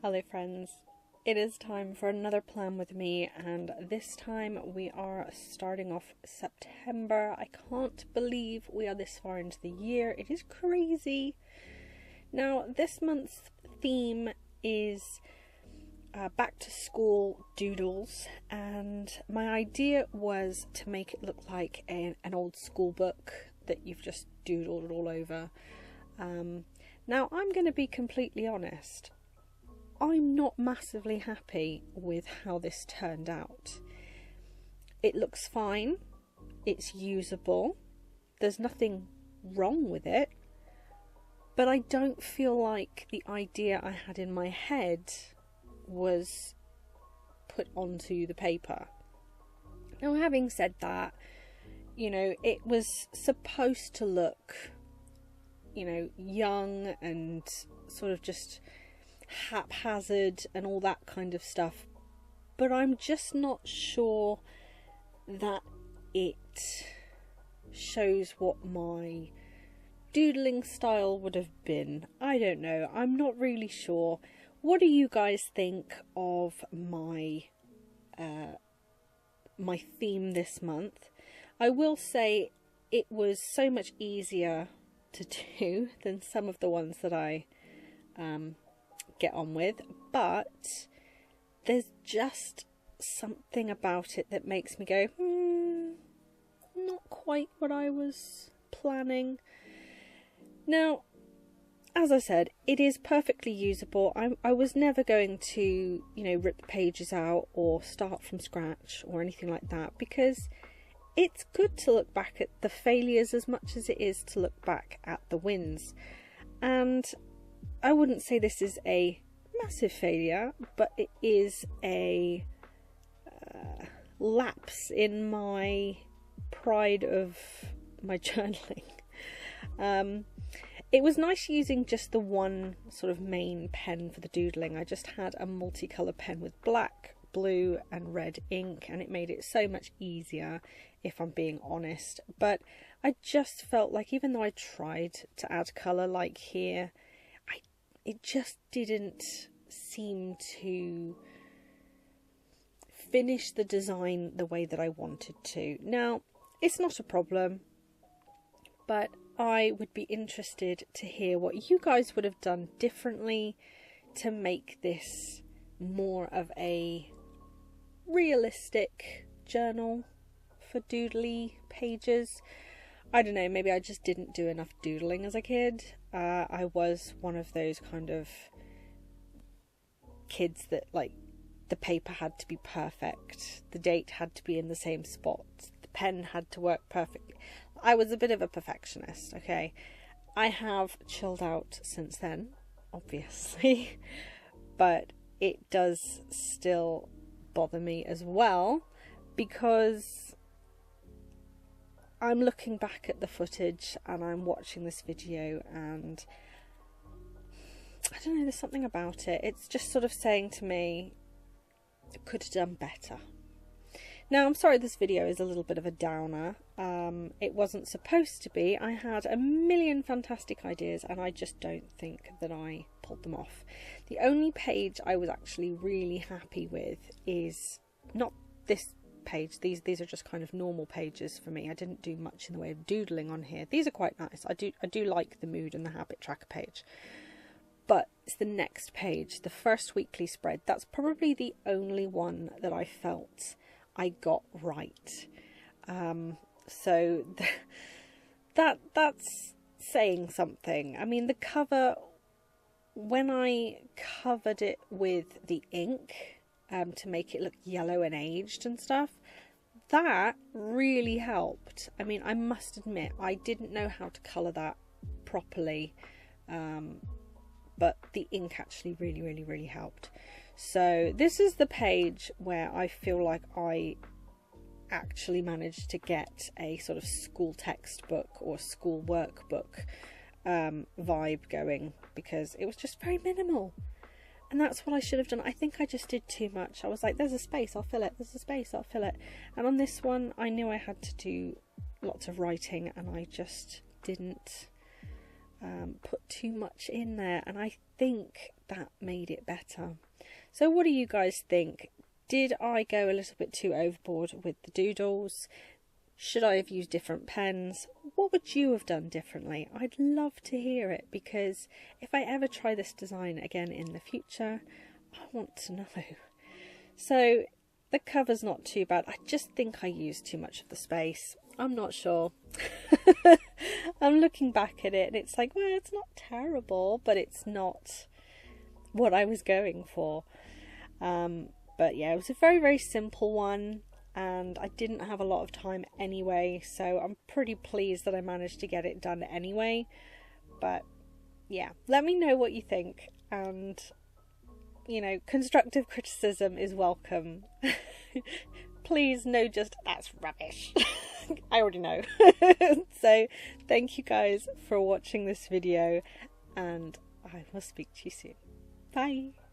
Hello friends, it is time for another plan with me, and this time we are starting off September. I can't believe we are this far into the year. It is crazy. Now this month's theme is back to school doodles, and my idea was to make it look like an old school book that you've just doodled all over. Now I'm going to be completely honest. I'm not massively happy with how this turned out. It looks fine, it's usable, there's nothing wrong with it, but I don't feel like the idea I had in my head was put onto the paper. Now, having said that, you know, it was supposed to look, you know, young and sort of just haphazard and all that kind of stuff, but I'm just not sure that it shows what my doodling style would have been. I don't know, I'm not really sure. What do you guys think of my my theme this month? I will say it was so much easier to do than some of the ones that I get on with, but there's just something about it that makes me go, not quite what I was planning. Now, as I said, it is perfectly usable. I was never going to, you know, rip the pages out or start from scratch or anything like that, because it's good to look back at the failures as much as it is to look back at the wins. And I wouldn't say this is a massive failure, but it is a lapse in my pride of my journaling. It was nice using just the one sort of main pen for the doodling. I just had a multicolour pen with black, blue and red ink, and it made it so much easier, if I'm being honest. But I just felt like, even though I tried to add colour like here, it just didn't seem to finish the design the way that I wanted to. Now, it's not a problem, but I would be interested to hear what you guys would have done differently to make this more of a realistic journal for doodly pages. I don't know, maybe I just didn't do enough doodling as a kid. I was one of those kind of kids that, like, the paper had to be perfect, the date had to be in the same spot, the pen had to work perfectly. I was a bit of a perfectionist, okay? I have chilled out since then, obviously, but it does still bother me as well, because I'm looking back at the footage and I'm watching this video, and I don't know, there's something about it. It's just sort of saying to me, I could have done better. Now, I'm sorry this video is a little bit of a downer. It wasn't supposed to be. I had a million fantastic ideas, and I just don't think that I pulled them off. The only page I was actually really happy with is not this page. These are just kind of normal pages for me. I didn't do much in the way of doodling on here. These are quite nice. I do like the mood and the habit tracker page. But it's the next page, the first weekly spread. That's probably the only one that I felt I got right. So that's saying something. I mean, the cover, when I covered it with the ink to make it look yellow and aged and stuff, that really helped. I mean, I must admit, I didn't know how to colour that properly, but the ink actually really helped. So this is the page where I feel like I actually managed to get a sort of school textbook or school workbook vibe going, because it was just very minimal. And that's what I should have done. I think I just did too much. I was like, there's a space, I'll fill it. There's a space, I'll fill it. And on this one, I knew I had to do lots of writing, and I just didn't put too much in there. And I think that made it better. So what do you guys think? Did I go a little bit too overboard with the doodles? Should I have used different pens? What would you have done differently? I'd love to hear it, because if I ever try this design again in the future, I want to know. So the cover's not too bad. I just think I used too much of the space. I'm not sure. I'm looking back at it and it's like, well, it's not terrible, but it's not what I was going for. But yeah, it was a very, very simple one, and I didn't have a lot of time anyway, so I'm pretty pleased that I managed to get it done anyway. But yeah, let me know what you think, and you know, constructive criticism is welcome. Please, no just, that's rubbish. I already know. So thank you guys for watching this video, and I will speak to you soon. Bye.